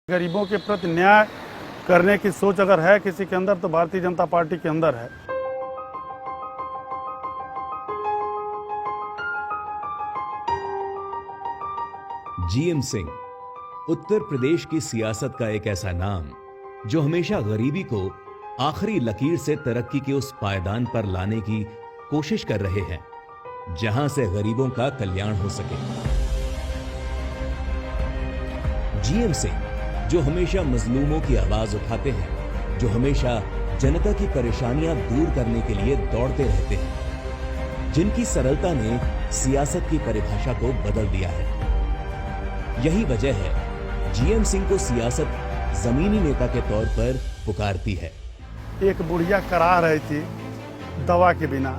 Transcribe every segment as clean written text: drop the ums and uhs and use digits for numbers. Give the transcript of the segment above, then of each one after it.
गरीबों के प्रति न्याय करने की सोच अगर है किसी के अंदर तो भारतीय जनता पार्टी के अंदर है। जीएम सिंह उत्तर प्रदेश की सियासत का एक ऐसा नाम जो हमेशा गरीबी को आखिरी लकीर से तरक्की के उस पायदान पर लाने की कोशिश कर रहे हैं जहां से गरीबों का कल्याण हो सके। जीएम सिंह जो हमेशा मजलूमों की आवाज उठाते हैं, जो हमेशा जनता की परेशानियां दूर करने के लिए दौड़ते रहते हैं, जिनकी सरलता ने सियासत की परिभाषा को बदल दिया है। यही वजह है जीएम सिंह को सियासत जमीनी नेता के तौर पर पुकारती है। एक बुढ़िया करा रही थी दवा के बिना।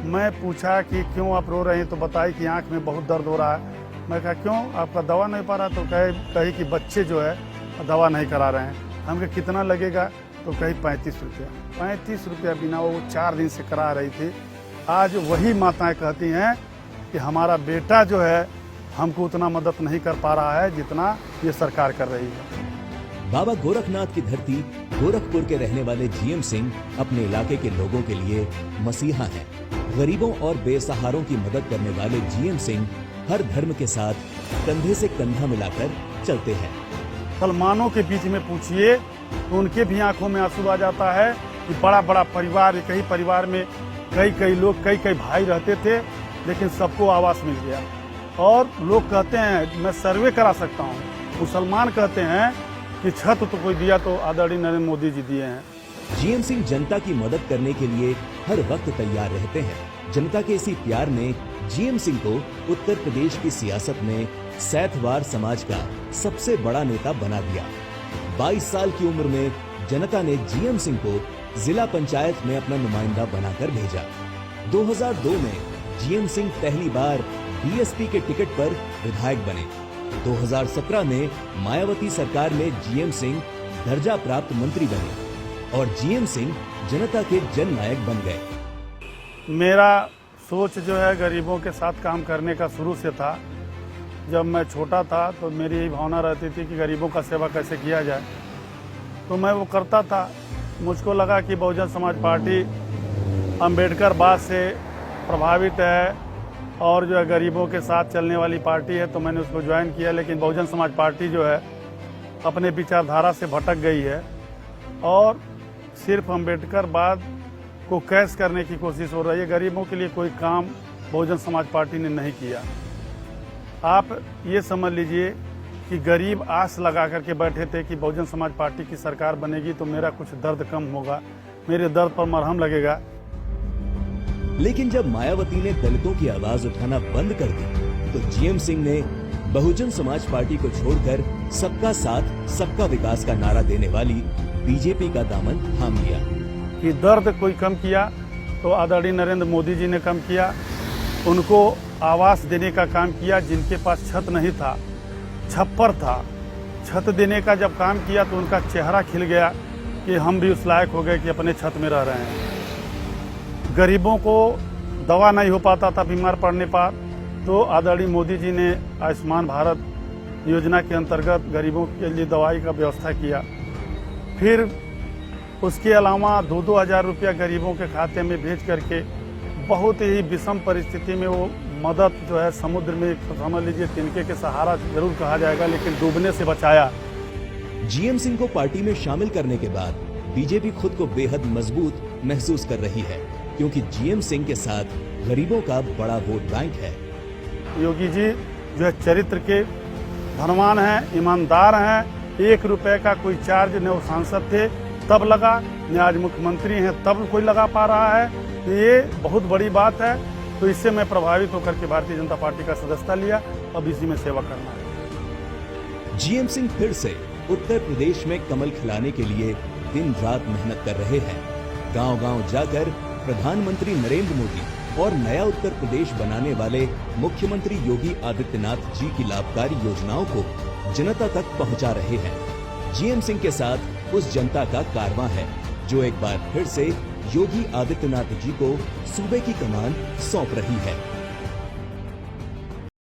मैं पूछा कि क्यों आप रो रहे हैं, तो बताई कि आंख में बहुत दर्द हो रहा है। मैं कहा क्यों, आपका दवा नहीं पा रहा? तो कही कि बच्चे जो है दवा नहीं करा रहे हैं। हम कहा कितना लगेगा? तो कही 35 रुपया। 35 रुपया बिना वो 4 दिन से करा रही थी। आज वही माताएं कहती हैं कि हमारा बेटा जो है हमको उतना मदद नहीं कर पा रहा है जितना ये सरकार कर रही है। बाबा गोरखनाथ की धरती गोरखपुर के रहने वाले जीएम सिंह अपने इलाके के लोगों के लिए मसीहा हैं। गरीबों और बेसहारों की मदद करने वाले जीएम सिंह हर धर्म के साथ कंधे से कंधा मिलाकर चलते हैं। मुसलमानों के बीच में पूछिए तो उनके भी आंखों में आंसू आ जाता है कि बड़ा बड़ा परिवार, कई परिवार में कई लोग कई भाई रहते थे, लेकिन सबको आवास मिल गया। और लोग कहते हैं मैं सर्वे करा सकता हूँ। मुसलमान कहते हैं कि छत तो कोई दिया तो आदरणीय नरेंद्र मोदी जी दिए हैं। जीएम सिंह जनता की मदद करने के लिए हर वक्त तैयार रहते हैं। जनता के इसी प्यार ने जीएम सिंह को उत्तर प्रदेश की सियासत में सैथवार समाज का सबसे बड़ा नेता बना दिया। 22 साल की उम्र में जनता ने जीएम सिंह को जिला पंचायत में अपना नुमाइंदा बनाकर भेजा। 2002 में जीएम सिंह पहली बार बीएसपी के टिकट पर विधायक बने। 2017 में मायावती सरकार में जीएम सिंह दर्जा प्राप्त मंत्री बने और जीएम सिंह जनता के जननायक बन गए। मेरा सोच जो है गरीबों के साथ काम करने का शुरू से था। जब मैं छोटा था तो मेरी यही भावना रहती थी कि गरीबों का सेवा कैसे किया जाए, तो मैं वो करता था। मुझको लगा कि बहुजन समाज पार्टी अंबेडकर बात से प्रभावित है और जो है गरीबों के साथ चलने वाली पार्टी है, तो मैंने उसको ज्वाइन किया। लेकिन बहुजन समाज पार्टी जो है अपने विचारधारा से भटक गई है और सिर्फ अंबेडकर बाद को कैश करने की कोशिश हो रही है। गरीबों के लिए कोई काम बहुजन समाज पार्टी ने नहीं किया। आप ये समझ लीजिए कि गरीब आस लगा करके बैठे थे कि बहुजन समाज पार्टी की सरकार बनेगी तो मेरा कुछ दर्द कम होगा, मेरे दर्द पर मरहम लगेगा। लेकिन जब मायावती ने दलितों की आवाज उठाना बंद कर दी तो जीएम सिंह ने बहुजन समाज पार्टी को छोड़कर सबका साथ सबका विकास का नारा देने वाली बीजेपी का दामन थाम लिया। कि दर्द कोई कम किया तो आदरणीय नरेंद्र मोदी जी ने कम किया। उनको आवास देने का काम किया। जिनके पास छत नहीं था, छप्पर था, छत देने का जब काम किया तो उनका चेहरा खिल गया कि हम भी उस लायक हो गए कि अपने छत में रह रहे हैं। गरीबों को दवा नहीं हो पाता था बीमार पड़ने पर, तो आदरणीय मोदी जी ने आयुष्मान भारत योजना के अंतर्गत गरीबों के लिए दवाई का व्यवस्था किया। फिर उसके अलावा 2-2 हज़ार रुपया गरीबों के खाते में भेज करके बहुत ही विषम परिस्थिति में वो मदद जो है समुद्र में समझ लीजिए तिनके के सहारा जरूर कहा जाएगा, लेकिन डूबने से बचाया। जीएम सिंह को पार्टी में शामिल करने के बाद बीजेपी खुद को बेहद मजबूत महसूस कर रही है, क्योंकि जीएम सिंह के साथ गरीबों का बड़ा वोट बैंक है। योगी जी जो है चरित्र के धनवान हैं, ईमानदार हैं। 1 रुपए का कोई चार्ज न वो सांसद थे तब लगा, न आज मुख्यमंत्री हैं तब कोई लगा पा रहा है। तो ये बहुत बड़ी बात है। तो इससे मैं प्रभावित होकर के भारतीय जनता पार्टी का सदस्यता लिया। अब इसी में सेवा करना है। जीएम सिंह फिर से उत्तर प्रदेश में कमल खिलाने के लिए दिन रात मेहनत कर रहे हैं। गांव-गांव जाकर प्रधानमंत्री नरेंद्र मोदी और नया उत्तर प्रदेश बनाने वाले मुख्यमंत्री योगी आदित्यनाथ जी की लाभकारी योजनाओं को जनता तक पहुंचा रहे हैं। जीएम सिंह के साथ उस जनता का कारवां है जो एक बार फिर से योगी आदित्यनाथ जी को सूबे की कमान सौंप रही है।